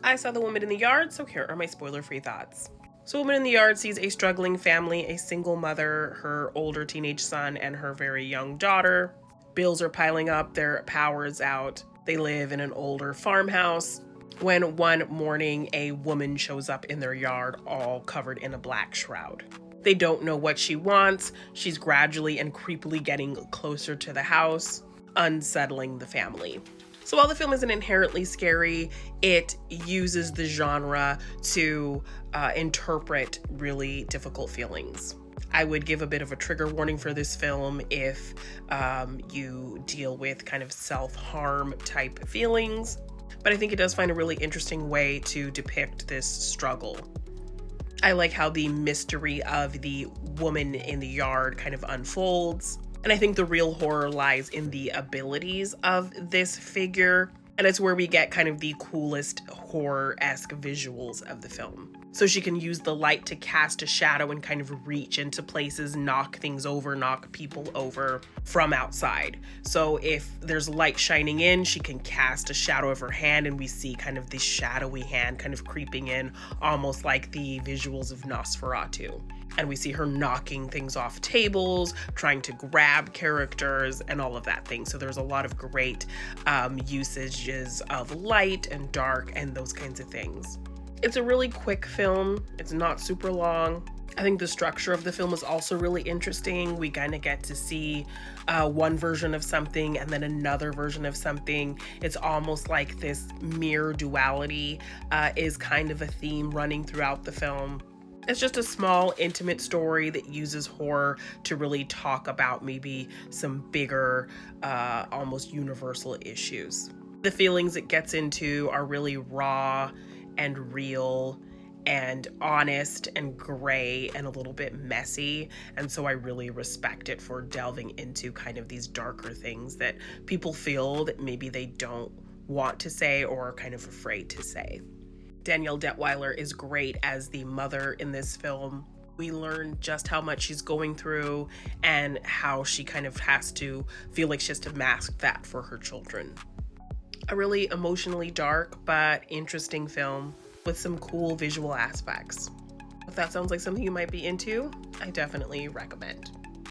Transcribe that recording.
I saw The Woman in the Yard, so here are my spoiler-free thoughts. So Woman in the Yard sees a struggling family, a single mother, her older teenage son, and her very young daughter. Bills are piling up, their power is out. They live in an older farmhouse when one morning a woman shows up in their yard all covered in a black shroud. They don't know what she wants. She's gradually and creepily getting closer to the house, unsettling the family. So while the film isn't inherently scary, it uses the genre to interpret really difficult feelings. I would give a bit of a trigger warning for this film if you deal with kind of self-harm type feelings, but I think it does find a really interesting way to depict this struggle. I like how the mystery of the woman in the yard kind of unfolds. And I think the real horror lies in the abilities of this figure. And it's where we get kind of the coolest horror-esque visuals of the film. So she can use the light to cast a shadow and kind of reach into places, knock things over, knock people over from outside. So if there's light shining in, she can cast a shadow of her hand and we see kind of this shadowy hand kind of creeping in, almost like the visuals of Nosferatu. And we see her knocking things off tables, trying to grab characters and all of that thing. So there's a lot of great usages of light and dark and those kinds of things. It's a really quick film. It's not super long. I think the structure of the film is also really interesting. We kind of get to see one version of something and then another version of something. It's almost like this mirror duality is kind of a theme running throughout the film. It's just a small, intimate story that uses horror to really talk about maybe some bigger, almost universal issues. The feelings it gets into are really raw and real and honest and gray and a little bit messy, and so I really respect it for delving into kind of these darker things that people feel that maybe they don't want to say or are kind of afraid to say. Danielle Detweiler is great as the mother in this film. We learn just how much she's going through and how she kind of has to feel like she has to mask that for her children. A really emotionally dark but interesting film with some cool visual aspects. If that sounds like something you might be into, I definitely recommend.